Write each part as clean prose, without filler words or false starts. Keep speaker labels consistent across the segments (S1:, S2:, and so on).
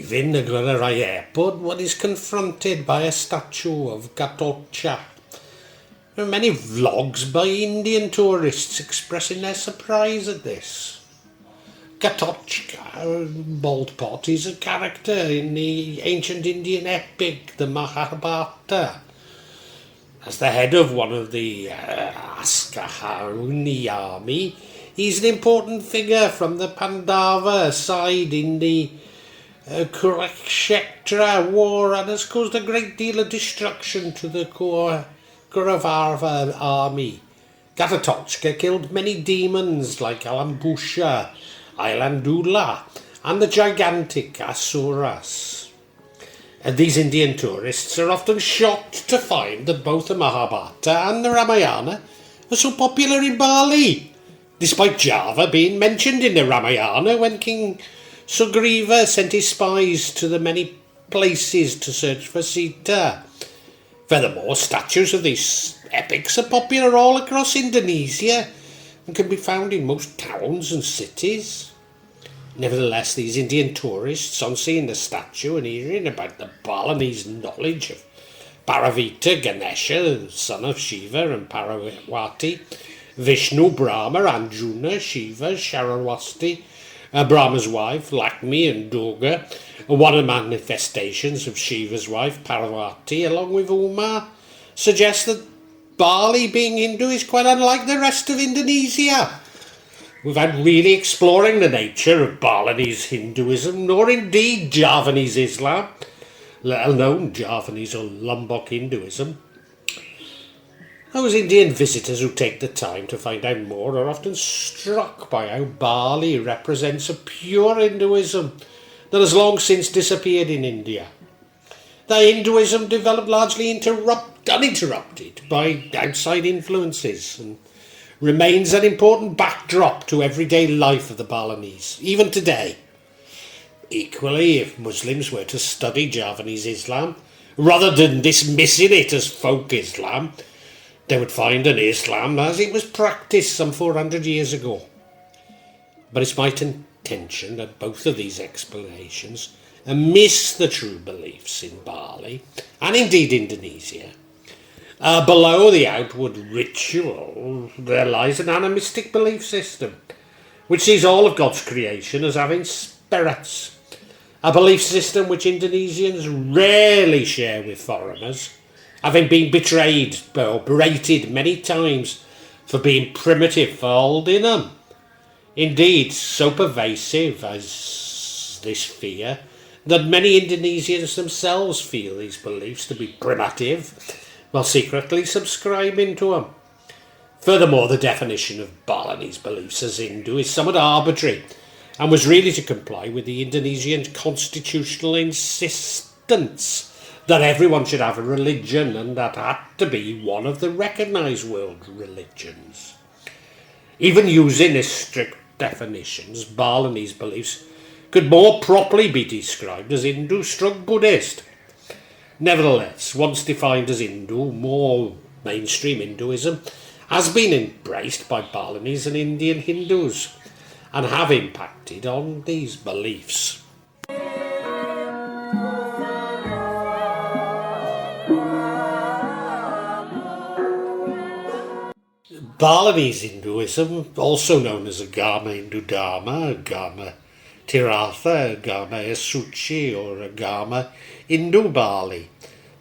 S1: leaving Negurari airport, one is confronted by a statue of Gatocha. There are many vlogs by Indian tourists expressing their surprise at this. Gatochka, Bald Pot, is a character in the ancient Indian epic, the Mahabharata. As the head of one of the Askahani army, he's an important figure from the Pandava side in the Kurukshetra war and has caused a great deal of destruction to the Kaurava army. Gatotchka killed many demons like Alambusha, Ailandula and the gigantic Asuras. And these Indian tourists are often shocked to find that both the Mahabharata and the Ramayana are so popular in Bali, despite Java being mentioned in the Ramayana when King Sugriva sent his spies to the many places to search for Sita. Furthermore, statues of these epics are popular all across Indonesia and can be found in most towns and cities. Nevertheless, these Indian tourists, on seeing the statue and hearing about the Balinese knowledge of Paravita Ganesha, son of Shiva and Parvati, Vishnu, Brahma, Anjuna, Shiva, Sharawasti, Brahma's wife, Lakshmi and Durga, one of the manifestations of Shiva's wife, Parvati, along with Uma, suggests that Bali, being Hindu, is quite unlike the rest of Indonesia, without really exploring the nature of Balinese Hinduism, nor indeed Javanese Islam, let alone Javanese or Lombok Hinduism. Those Indian visitors who take the time to find out more are often struck by how Bali represents a pure Hinduism that has long since disappeared in India. The Hinduism developed largely uninterrupted by outside influences and remains an important backdrop to everyday life of the Balinese, even today. Equally, if Muslims were to study Javanese Islam, rather than dismissing it as folk Islam, they would find an Islam as it was practiced some 400 years ago. But it's my contention that both of these explanations miss the true beliefs in Bali, and indeed Indonesia. Below the outward ritual, there lies an animistic belief system, which sees all of God's creation as having spirits. A belief system which Indonesians rarely share with foreigners, having been betrayed or berated many times for being primitive for holding them. Indeed, so pervasive as this fear that many Indonesians themselves feel these beliefs to be primitive, while secretly subscribing to them. Furthermore, the definition of Balinese beliefs as Hindu is somewhat arbitrary and was really to comply with the Indonesian constitutional insistence that everyone should have a religion and that had to be one of the recognised world religions. Even using this strict definitions, Balinese beliefs could more properly be described as Hindu/Buddhist. Nevertheless, once defined as Hindu, more mainstream Hinduism has been embraced by Balinese and Indian Hindus and have impacted on these beliefs. Balinese Hinduism, also known as Agama Hindu Dharma, Agama Tirtha, Agama Esuchi or Agama Hindu Bali,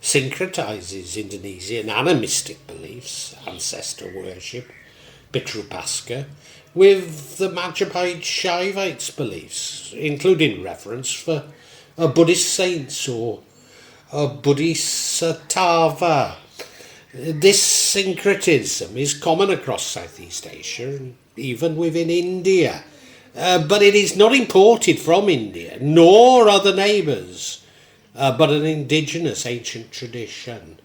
S1: syncretizes Indonesian animistic beliefs, ancestor worship, Pitru with the Majapahit Shaivites beliefs, including reverence for Buddhist saints or Bodhisattva. This syncretism is common across Southeast Asia and even within India, but it is not imported from India nor other neighbours, but an indigenous ancient tradition.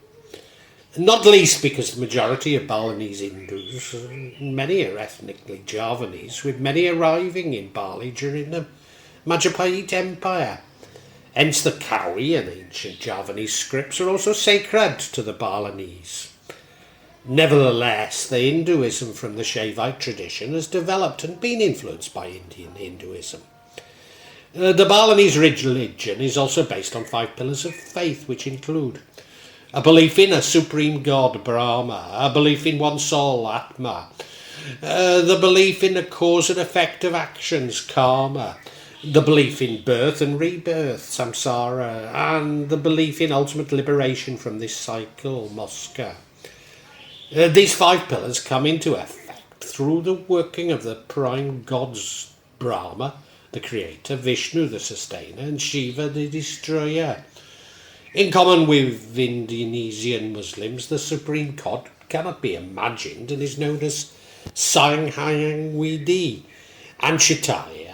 S1: Not least because the majority of Balinese Hindus, many are ethnically Javanese, with many arriving in Bali during the Majapahit Empire. Hence the Kawi and ancient Javanese scripts are also sacred to the Balinese. Nevertheless, the Hinduism from the Shaivite tradition has developed and been influenced by Indian Hinduism. The Balinese religion is also based on 5 pillars of faith, which include a belief in a supreme god, Brahma, a belief in one soul, Atma, the belief in the cause and effect of actions, Karma, the belief in birth and rebirth, Samsara, and the belief in ultimate liberation from this cycle, Moksha. These 5 pillars come into effect through the working of the prime gods, Brahma, the creator, Vishnu, the sustainer, and Shiva, the destroyer. In common with Indonesian Muslims, the supreme god cannot be imagined and is known as Sang Hyang Widi, Achintaya,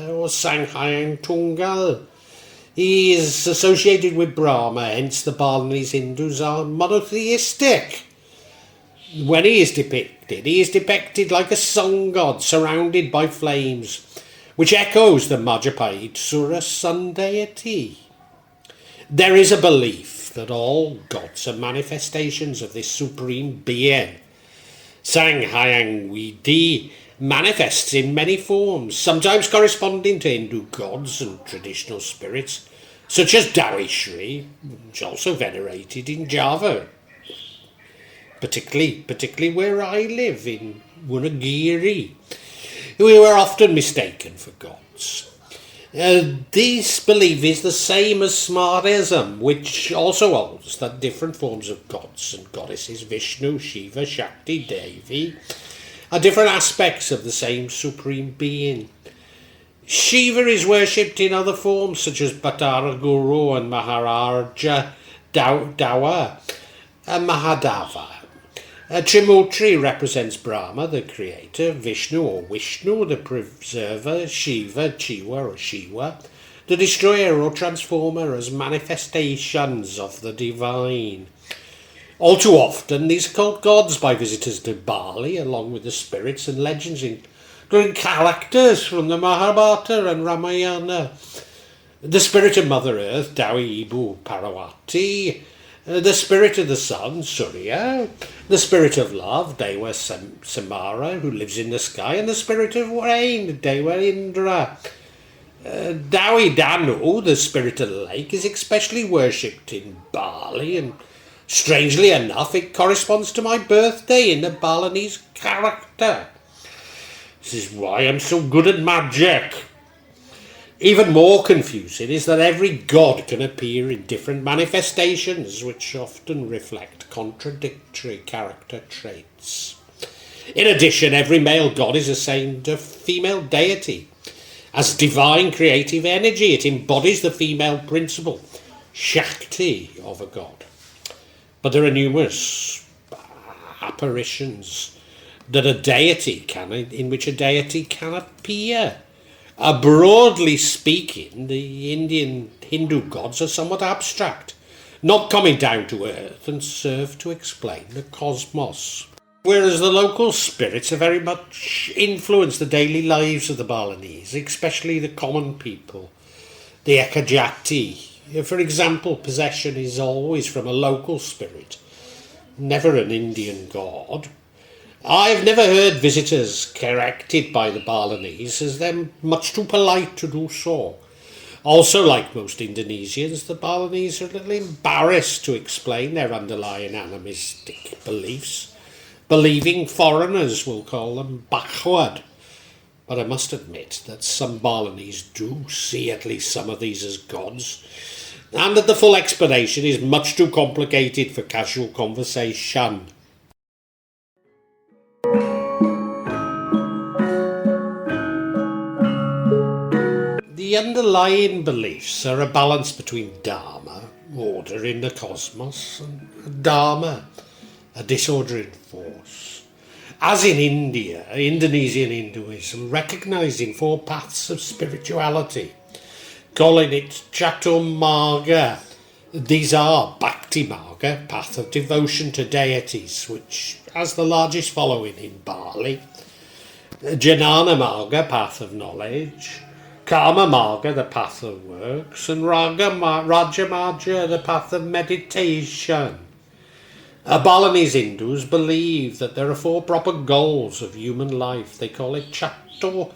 S1: or Sang Hyang Tunggal. He is associated with Brahma, hence the Balinese Hindus are monotheistic. When he is depicted like a sun god surrounded by flames, which echoes the Majapahit Sura sun deity. There is a belief that all gods are manifestations of this supreme being. Sang Hyang Widi manifests in many forms, sometimes corresponding to Hindu gods and traditional spirits, such as Dewi Shri, which is also venerated in Java, particularly where I live in Wonogiri, who are often mistaken for gods. This belief is the same as Smartism, which also holds that different forms of gods and goddesses, Vishnu, Shiva, Shakti, Devi, are different aspects of the same supreme being. Shiva is worshipped in other forms such as Bhattara Guru and Maharaja Dawa and Mahadava. Trimurti represents Brahma, the creator, Vishnu or Vishnu, the preserver, Shiva, Chiva or Shiva, the destroyer or transformer, as manifestations of the divine. All too often, these cult gods by visitors to Bali, along with the spirits and legends, including characters from the Mahabharata and Ramayana. The spirit of Mother Earth, Dewi Ibu Parvati, the spirit of the sun, Surya, the spirit of love, Deva Samara, who lives in the sky, and the spirit of rain, Deva Indra. Dewi Danu, the spirit of the lake, is especially worshipped in Bali, and strangely enough, it corresponds to my birthday in the Balinese character. This is why I'm so good at magic. Even more confusing is that every god can appear in different manifestations, which often reflect contradictory character traits. In addition, every male god is assigned a female deity. As divine creative energy, it embodies the female principle, Shakti, of a god. But there are numerous apparitions in which a deity can appear. Broadly speaking, the Indian Hindu gods are somewhat abstract, not coming down to earth, and serve to explain the cosmos. Whereas the local spirits are very much influence the daily lives of the Balinese, especially the common people, the Ekajati. For example, possession is always from a local spirit, never an Indian god. I've never heard visitors corrected by the Balinese, as they're much too polite to do so. Also, like most Indonesians, the Balinese are a little embarrassed to explain their underlying animistic beliefs, believing foreigners will call them backward. But I must admit that some Balinese do see at least some of these as gods, and that the full explanation is much too complicated for casual conversation. The underlying beliefs are a balance between Dharma, order in the cosmos, and Dharma, a disordering force. As in India, Indonesian Hinduism recognizing 4 paths of spirituality, calling it Chaturmarga. These are Bhakti Marga, path of devotion to deities, which has the largest following in Bali, Jnana Marga, path of knowledge, Karma Marga, the path of works, and Raja Marga, the path of meditation. Balinese Hindus believe that there are 4 proper goals of human life. They call it Chatur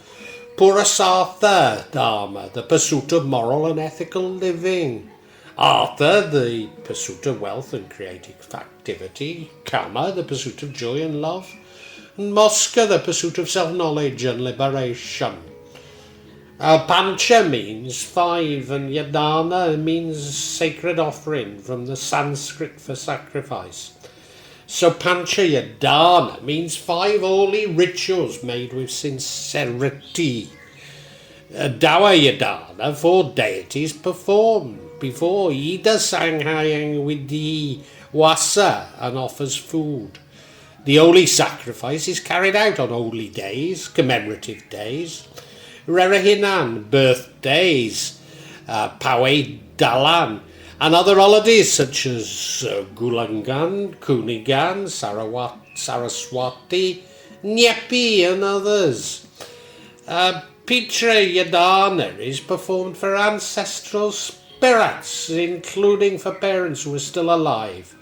S1: Purasartha Dharma, the pursuit of moral and ethical living. Artha, the pursuit of wealth and creative activity. Kama, the pursuit of joy and love. And Moksha, the pursuit of self-knowledge and liberation. Pancha means 5 and Yadana means sacred offering from the Sanskrit for sacrifice. So Pancha Yadana means 5 holy rituals made with sincerity. Dawa Yadana, 4 deities performed before Ida Sanghayang Vidhi Wasa and offers food. The holy sacrifice is carried out on holy days, commemorative days, Rerahinan, birthdays, Pawe Dalan, and other holidays such as Gulangan, Kunigan, Saraswati, Nyepi, and others. Pitra Yadana is performed for ancestral spirits, including for parents who are still alive,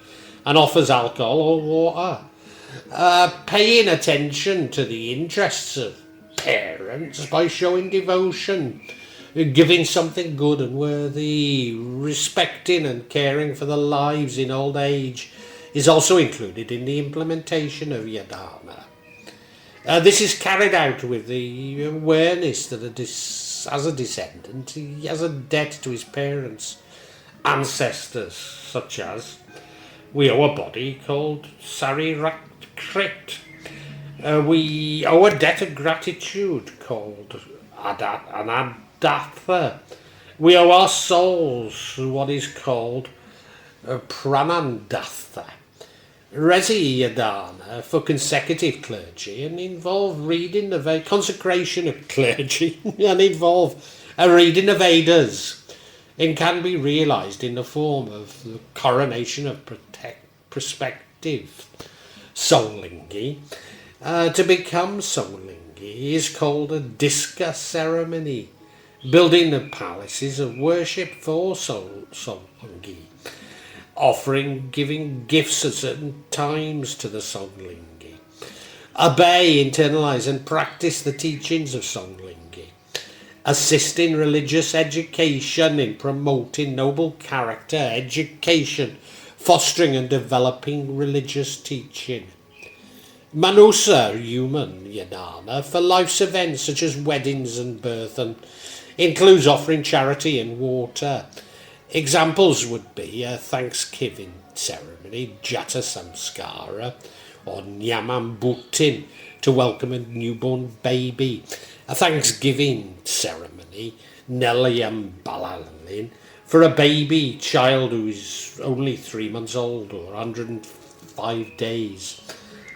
S1: and offers alcohol or water. Paying attention to the interests of parents by showing devotion, giving something good and worthy, respecting and caring for the lives in old age is also included in the implementation of Yadana. This is carried out with the awareness that as a descendant he has a debt to his parents, ancestors, such as we owe a body called Sarirakrit. We owe a debt of gratitude called Anadatha. We owe our souls what is called Pranandatha. Resi Yadana for consecutive clergy and involve reading the consecration of clergy and involve a reading of Vedas and can be realised in the form of the coronation of prospective Solingi. To become Solingi is called a Diska ceremony, building the palaces of worship for Solingi, offering, giving gifts at certain times to the Solingi. Obey, internalise and practice the teachings of Solingi. Assist in religious education, in promoting noble character, education, fostering and developing religious teaching. Manusa, human Yadana, for life's events such as weddings and birth, and includes offering charity and water. Examples would be a Thanksgiving ceremony, Jata Samskara, or Nyamambutin, to welcome a newborn baby. A Thanksgiving ceremony, Nelayam Balalin, for a baby child who is only 3 months old or 105 days.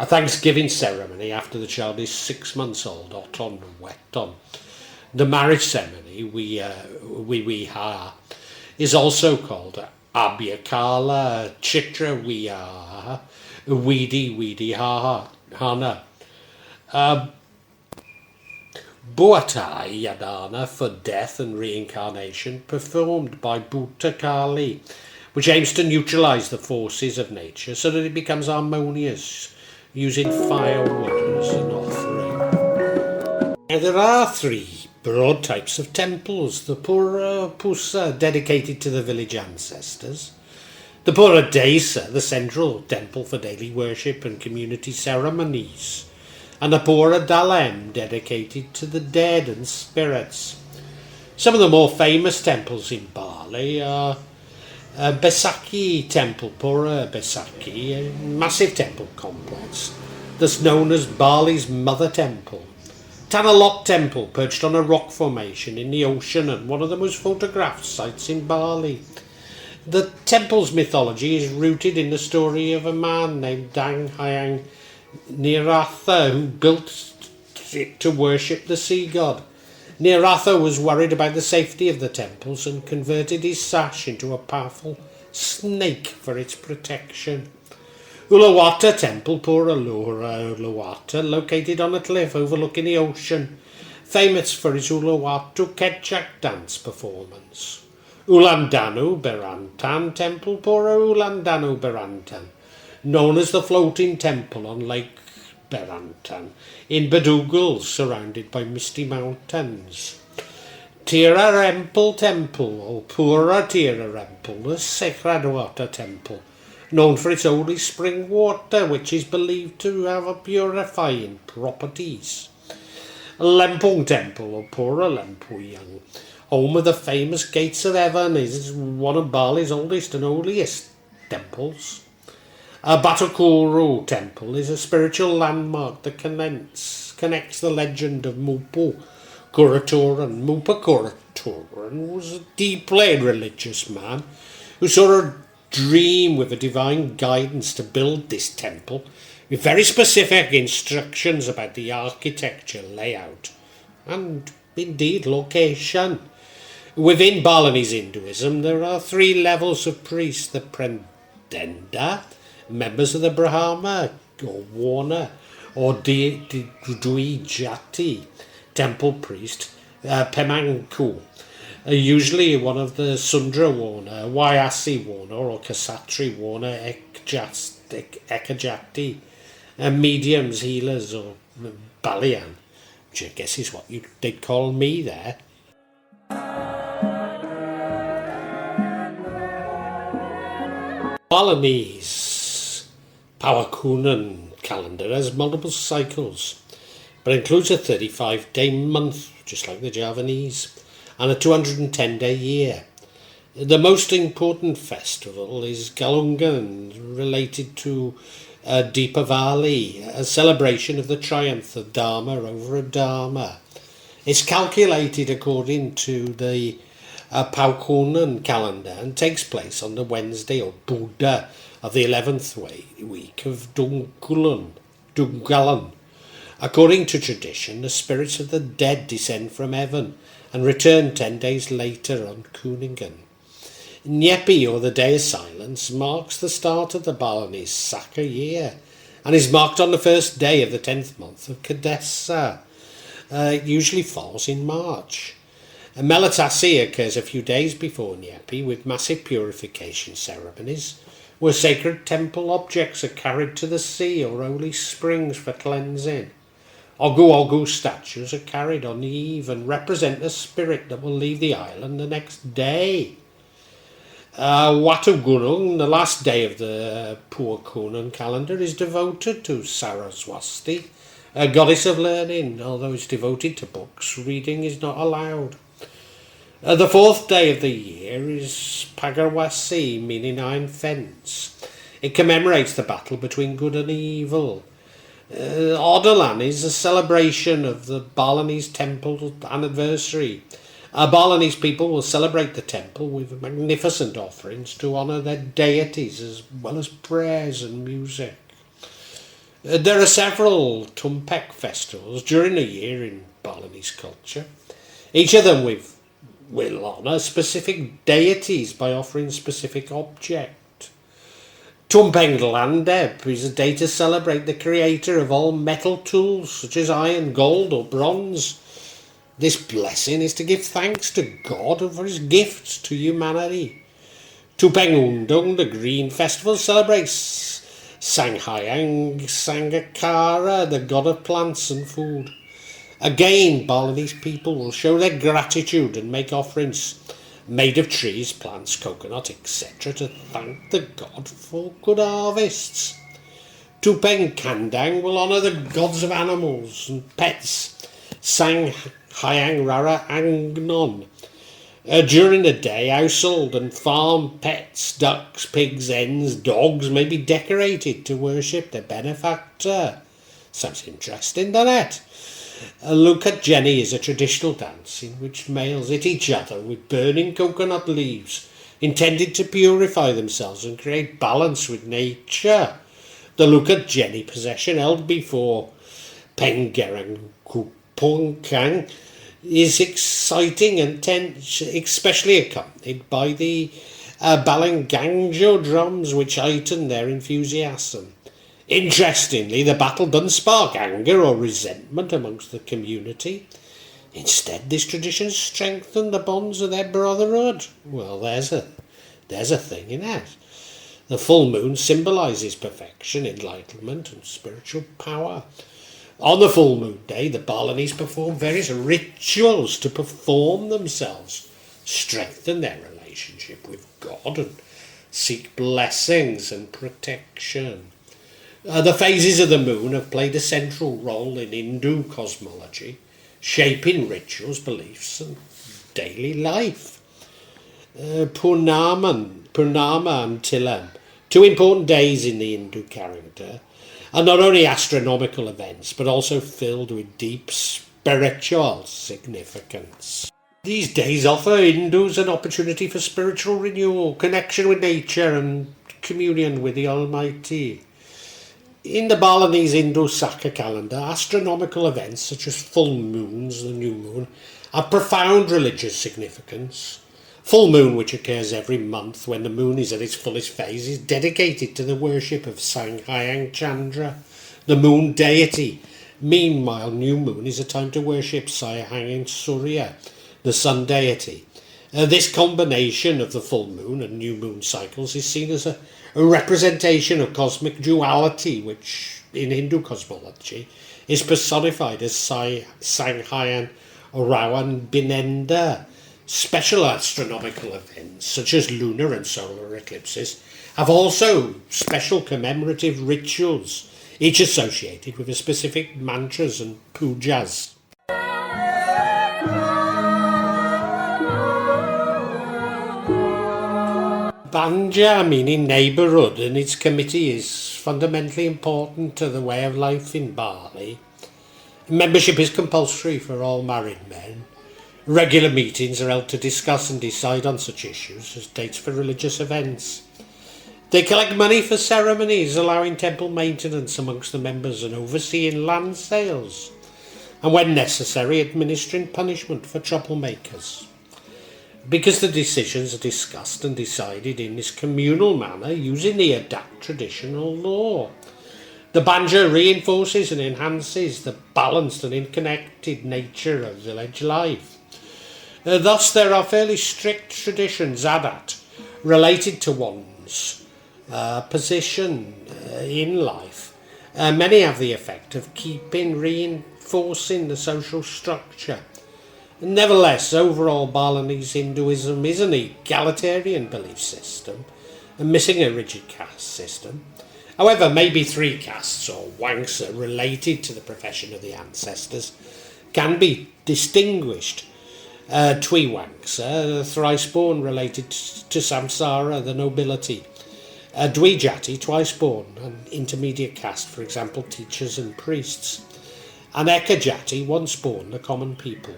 S1: A Thanksgiving ceremony after the child is 6 months old, Oton Weton. The marriage ceremony, Wiha, is also called Abhyakala, Chitra Wiha, Weedi Hana. Buatai Yadana for death and reincarnation, performed by Bhuta Kali, which aims to neutralise the forces of nature so that it becomes harmonious, using firewood as an offering. Now, there are 3 broad types of temples: the Pura Pusa, dedicated to the village ancestors; the Pura Desa, the central temple for daily worship and community ceremonies; and the Pura Dalem, dedicated to the dead and spirits. Some of the more famous temples in Bali are Besaki Temple, Pura Besaki, a massive temple complex that's known as Bali's Mother Temple. Tanalok Temple, perched on a rock formation in the ocean and one of the most photographed sites in Bali. The temple's mythology is rooted in the story of a man named Dang Hyang Niratha who built it to worship the sea god. Niratha was worried about the safety of the temples and converted his sash into a powerful snake for its protection. Ulawata Temple, Pura Ulawata, located on a cliff overlooking the ocean, famous for its Ulawatu Ketchak dance performance. Ulandanu Berantan Temple, Pura Ulandanu Berantan, known as the floating temple on Lake Berantan in Badoogle, surrounded by misty mountains. Tira Rempel Temple, or Pura Tira Rempel, the sacred water temple, known for its holy spring water, which is believed to have a purifying properties. Lempung Temple, or Pura Lempuyang, home of the famous Gates of Heaven, is one of Bali's oldest and holiest temples. Batukuru Temple is a spiritual landmark that connects the legend of Mupu Kuraturan. Mupa Kuraturan was a deeply religious man who saw a dream with a divine guidance to build this temple with very specific instructions about the architecture, layout, and indeed location. Within Balinese Hinduism, there are 3 levels of priests: the Prendenda, members of the Brahma or Warner, or Dwijati, temple priest, Pemangku, usually one of the Sundra Warner, Wyasi Warner, or Kasatri Warner, Ekajati, mediums, healers, or Balian, which I guess is what they'd call me there. Balinese Pawakunan calendar has multiple cycles, but includes a 35-day month, just like the Javanese, and a 210-day year. The most important festival is Galungan, related to Deepavali, a celebration of the triumph of Dharma over Adharma. It's calculated according to the Paukunan calendar and takes place on the Wednesday or Buddha of the 11th week of Dungalan. According to tradition, the spirits of the dead descend from heaven and return 10 days later on Kuningan. Nyepi, or the Day of Silence, marks the start of the Balinese Saka year and is marked on the first day of the 10th month of Kadesa. It usually falls in March. Melatasi occurs a few days before Nyepi, with massive purification ceremonies where sacred temple objects are carried to the sea or holy springs for cleansing. Ogu statues are carried on the eve and represent the spirit that will leave the island the next day. Watu Gunung, the last day of the Puakunan calendar, is devoted to Saraswati, a goddess of learning. Although it's devoted to books, reading is not allowed. The 4th day of the year is Pagarwasi, meaning iron fence. It commemorates the battle between good and evil. Odalan is a celebration of the Balinese temple anniversary. Balinese people will celebrate the temple with magnificent offerings to honour their deities, as well as prayers and music. There are several Tumpek festivals during the year in Balinese culture. Each of them will honour specific deities by offering specific objects. Tumpeng Landep is a day to celebrate the creator of all metal tools, such as iron, gold or bronze. This blessing is to give thanks to God for his gifts to humanity. Tupeng Undung, the Green Festival, celebrates Sanghyang Sangakara, the god of plants and food. Again, Balinese people will show their gratitude and make offerings made of trees, plants, coconut, etc. to thank the god for good harvests. Tupeng Kandang will honour the gods of animals and pets, Sang Hyang Rara Angnon. During the day, household and farm pets, ducks, pigs, hens, dogs may be decorated to worship their benefactor. Sounds interesting, doesn't it? Look at Jenny is a traditional dance in which males hit each other with burning coconut leaves, intended to purify themselves and create balance with nature. The Look at Jenny procession, held before Pengerang Kupongkang, is exciting and tense, especially accompanied by the Balangangjo drums, which heighten their enthusiasm. Interestingly, the battle doesn't spark anger or resentment amongst the community. Instead, this tradition strengthened the bonds of their brotherhood. Well, there's a thing in that. The full moon symbolises perfection, enlightenment and spiritual power. On the full moon day, the Balinese perform various rituals to perform themselves, strengthen their relationship with God and seek blessings and protection. The phases of the moon have played a central role in Hindu cosmology, shaping rituals, beliefs and daily life. Purnama and Tilam, two important days in the Hindu calendar, are not only astronomical events but also filled with deep spiritual significance. These days offer Hindus an opportunity for spiritual renewal, connection with nature and communion with the Almighty. In the Balinese Hindu Saka calendar, astronomical events such as full moons, the new moon, have profound religious significance. Full moon, which occurs every month when the moon is at its fullest phase, is dedicated to the worship of Sanghayang Chandra, the moon deity. Meanwhile, new moon is a time to worship Sanghayang Surya, the sun deity. This combination of the full moon and new moon cycles is seen as a representation of cosmic duality, which in Hindu cosmology is personified as Sanghayan Rawan Binenda. Special astronomical events such as lunar and solar eclipses have also special commemorative rituals, each associated with a specific mantras and pujas. Banja, meaning neighbourhood, and its committee is fundamentally important to the way of life in Bali. Membership is compulsory for all married men. Regular meetings are held to discuss and decide on such issues as dates for religious events. They collect money for ceremonies, allowing temple maintenance amongst the members and overseeing land sales, and when necessary administering punishment for troublemakers. Because the decisions are discussed and decided in this communal manner using the adapt traditional law, the Banja reinforces and enhances the balanced and interconnected nature of village life. Thus there are fairly strict traditions, adat, related to one's position in life. Many have the effect of reinforcing the social structure. Nevertheless, overall Balinese Hinduism is an egalitarian belief system, and missing a rigid caste system. However, maybe three castes or wangsa related to the profession of the ancestors can be distinguished. Twi wangsa, thrice born, related to samsara, the nobility. Dwijati, twice born, an intermediate caste, for example, teachers and priests. And Ekajati, once born, the common people.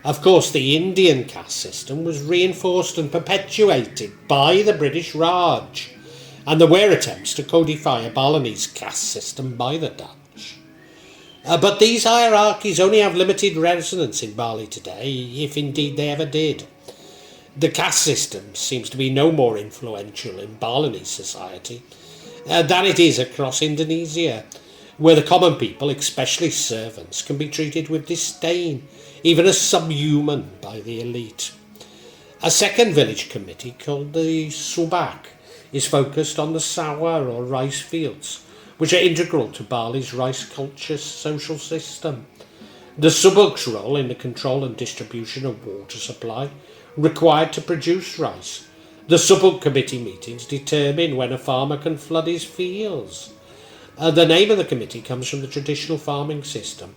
S1: Of course, the Indian caste system was reinforced and perpetuated by the British Raj, and there were attempts to codify a Balinese caste system by the Dutch. But these hierarchies only have limited resonance in Bali today, if indeed they ever did. The caste system seems to be no more influential in Balinese society than it is across Indonesia, where the common people, especially servants, can be treated with disdain, even as subhuman by the elite. A second village committee called the Subak is focused on the sawah or rice fields, which are integral to Bali's rice culture social system. The Subak's role in the control and distribution of water supply required to produce rice. The Subak committee meetings determine when a farmer can flood his fields. The name of the committee comes from the traditional farming system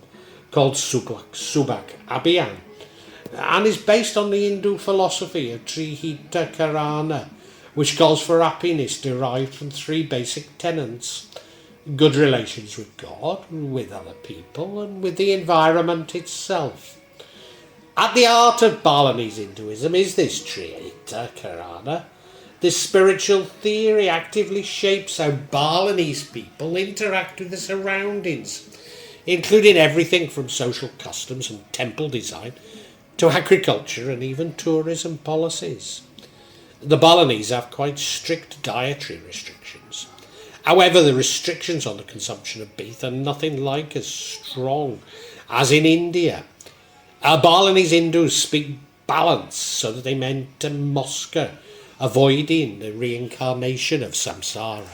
S1: called Subak Abhiyan, and is based on the Hindu philosophy of Trihita Karana, which calls for happiness derived from three basic tenets: good relations with God, with other people, and with the environment itself. At the heart of Balinese Hinduism is this Trihita Karana. This spiritual theory actively shapes how Balinese people interact with the surroundings, including everything from social customs and temple design to agriculture and even tourism policies. The Balinese have quite strict dietary restrictions. However, the restrictions on the consumption of beef are nothing like as strong as in India. Balinese Hindus speak balance so that they maintain Moscow avoiding the reincarnation of samsara.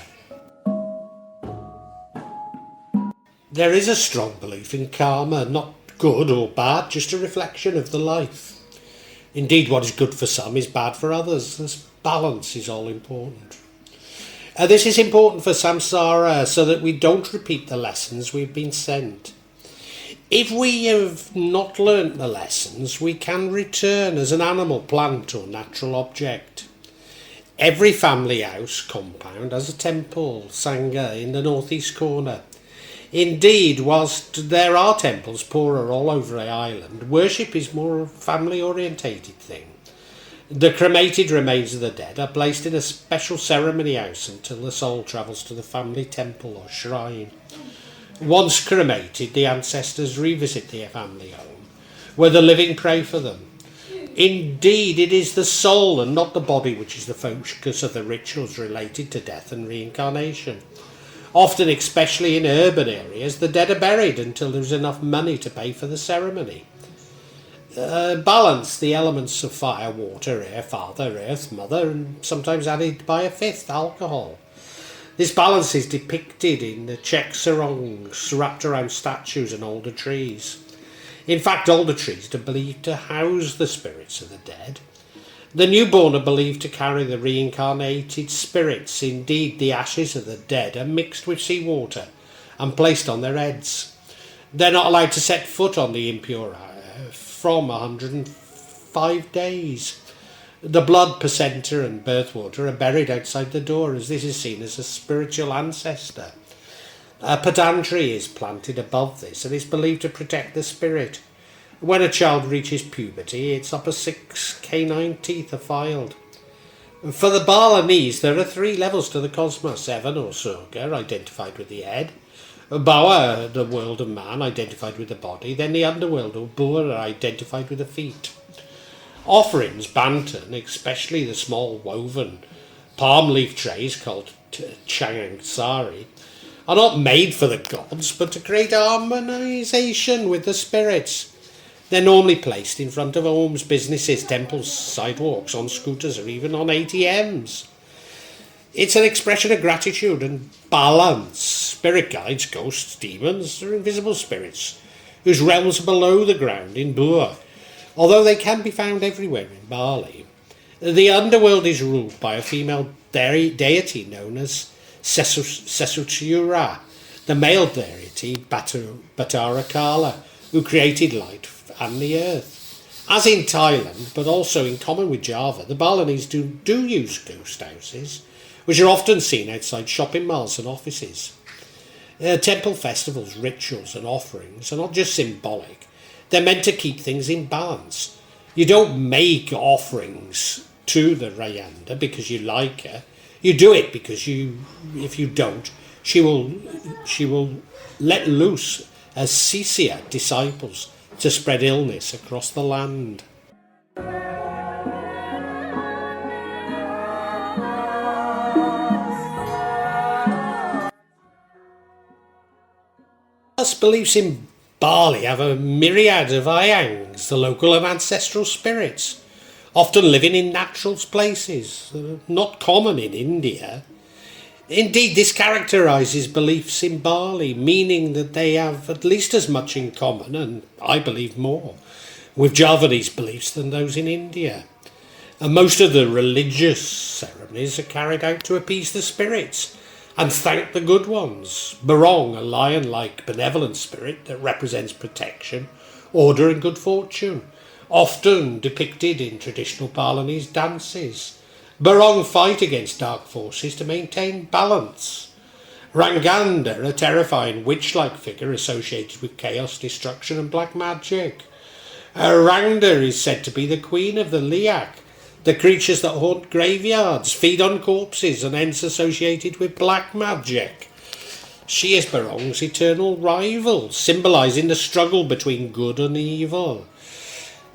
S1: There is a strong belief in karma, not good or bad, just a reflection of the life. Indeed, what is good for some is bad for others. This balance is all important. This is important for samsara so that we don't repeat the lessons we've been sent. If we have not learnt the lessons, we can return as an animal, plant or natural object. Every family house compound has a temple, sangha, in the northeast corner. Indeed, whilst there are temples poorer all over the island, worship is more a family-orientated thing. The cremated remains of the dead are placed in a special ceremony house until the soul travels to the family temple or shrine. Once cremated, the ancestors revisit their family home, where the living pray for them. Indeed, it is the soul and not the body which is the focus of the rituals related to death and reincarnation. Often, especially in urban areas, the dead are buried until there is enough money to pay for the ceremony. Balance the elements of fire, water, air, father, earth, mother, and sometimes added by a fifth, alcohol. This balance is depicted in the Czech sarongs wrapped around statues and older trees. In fact, older trees are believed to house the spirits of the dead. The newborn are believed to carry the reincarnated spirits. Indeed, the ashes of the dead are mixed with seawater and placed on their heads. They're not allowed to set foot on the impure from 105 days. The blood, placenta and birthwater are buried outside the door, as this is seen as a spiritual ancestor. A padan tree is planted above this and is believed to protect the spirit. When a child reaches puberty, its upper 6 canine teeth are filed. For the Balinese, there are 3 levels to the cosmos: heaven or surga, identified with the head; Bawa, the world of man, identified with the body; then the underworld or Bura, identified with the feet. Offerings, bantan, especially the small woven palm leaf trays called changangsari, are not made for the gods, but to create harmonization with the spirits. They're normally placed in front of homes, businesses, temples, sidewalks, on scooters, or even on ATMs. It's an expression of gratitude and balance. Spirit guides, ghosts, demons, or invisible spirits, whose realms are below the ground in Bua, although they can be found everywhere in Bali. The underworld is ruled by a female deity known as Sesutura, the male deity Batara Kala, who created light and the earth. As in Thailand, but also in common with Java, the Balinese do use ghost houses, which are often seen outside shopping malls and offices. Temple festivals, rituals and offerings are not just symbolic, they're meant to keep things in balance. You don't make offerings to the Rayanda because you like her. You do it because if you don't, she will let loose as Sisia disciples to spread illness across the land. Us beliefs in Bali have a myriad of ayangs, the local and ancestral spirits, often living in natural places, not common in India. Indeed, this characterises beliefs in Bali, meaning that they have at least as much in common, and I believe more, with Javanese beliefs than those in India. And most of the religious ceremonies are carried out to appease the spirits and thank the good ones. Barong, a lion-like benevolent spirit that represents protection, order and good fortune, often depicted in traditional Balinese dances. Barong fight against dark forces to maintain balance. Ranganda, a terrifying witch-like figure associated with chaos, destruction and black magic. Rangda is said to be the queen of the Liak, the creatures that haunt graveyards, feed on corpses and hence associated with black magic. She is Barong's eternal rival, symbolising the struggle between good and evil.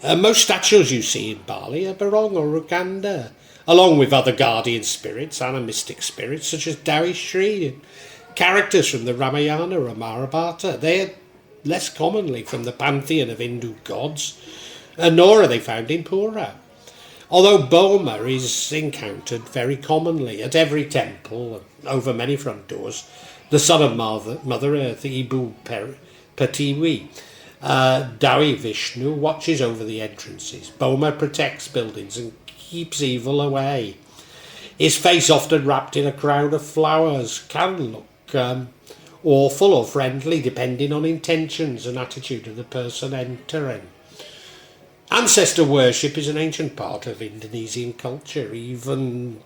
S1: Most statues you see in Bali are Barong or Ranganda, along with other guardian spirits, animistic spirits such as Dawi Shri, characters from the Ramayana or Mahabharata. They are less commonly from the pantheon of Hindu gods, nor are they found in Pura. although Burma is encountered very commonly at every temple and over many front doors. The son of Mother Earth, Ibu Pertiwi, Dawi Vishnu, watches over the entrances. Burma protects buildings and keeps evil away. His face, often wrapped in a crown of flowers, can look awful or friendly depending on intentions and attitude of the person entering. Ancestor worship is an ancient part of Indonesian culture. Even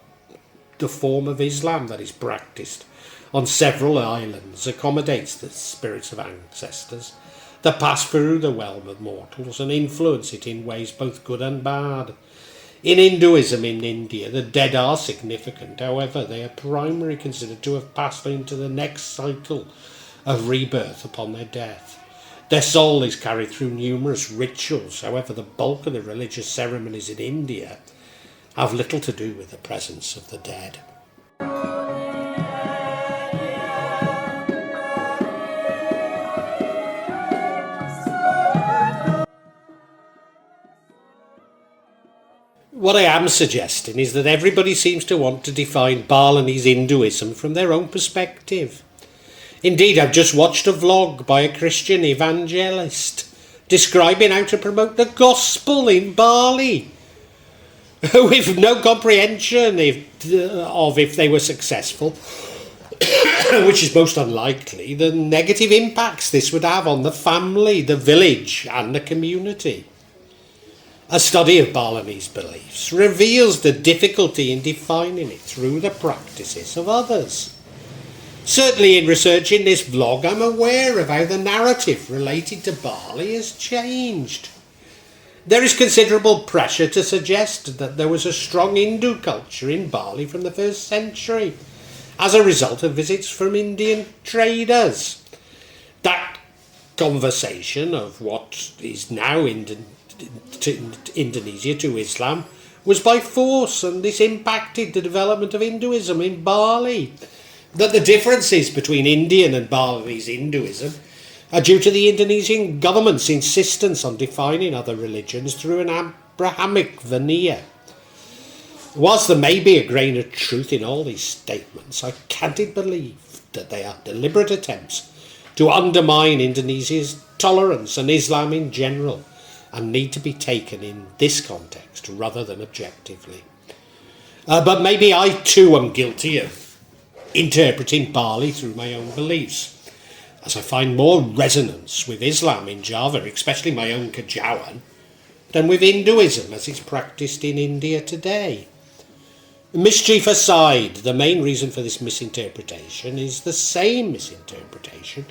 S1: the form of Islam that is practiced on several islands accommodates the spirits of ancestors that pass through the realm of mortals and influence it in ways both good and bad. In Hinduism in India, the dead are significant. However, they are primarily considered to have passed into the next cycle of rebirth upon their death. Their soul is carried through numerous rituals. However, the bulk of the religious ceremonies in India have little to do with the presence of the dead. What I am suggesting is that everybody seems to want to define Balinese Hinduism from their own perspective. Indeed, I've just watched a vlog by a Christian evangelist describing how to promote the gospel in Bali, with no comprehension if they were successful, which is most unlikely, the negative impacts this would have on the family, the village and the community. A study of Balinese beliefs reveals the difficulty in defining it through the practices of others. Certainly in researching this vlog, I'm aware of how the narrative related to Bali has changed. There is considerable pressure to suggest that there was a strong Hindu culture in Bali from the 1st century as a result of visits from Indian traders. That conversation of what is now Indonesia to Islam was by force, and this impacted the development of Hinduism in Bali. That the differences between Indian and Balinese Hinduism are due to the Indonesian government's insistence on defining other religions through an Abrahamic veneer. Whilst there may be a grain of truth in all these statements, I can't believe that they are deliberate attempts to undermine Indonesia's tolerance and Islam in general, and need to be taken in this context rather than objectively. But maybe I too am guilty of interpreting Bali through my own beliefs, as I find more resonance with Islam in Java, especially my own Kajawan, than with Hinduism as it's practiced in India today. Mischief aside, the main reason for this misinterpretation is the same misinterpretation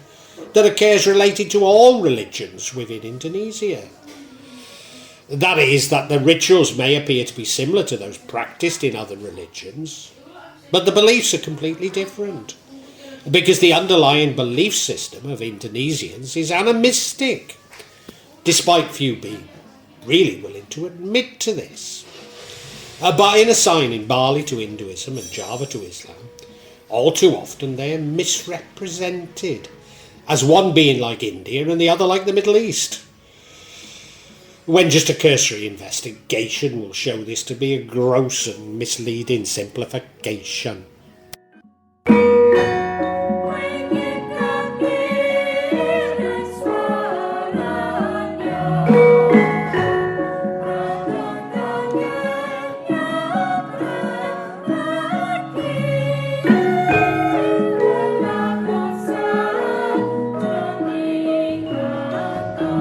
S1: that occurs related to all religions within Indonesia. That is, that the rituals may appear to be similar to those practiced in other religions, but the beliefs are completely different, because the underlying belief system of Indonesians is animistic, despite few being really willing to admit to this. By assigning Bali to Hinduism and Java to Islam, all too often they are misrepresented, as one being like India and the other like the Middle East, when just a cursory investigation will show this to be a gross and misleading simplification.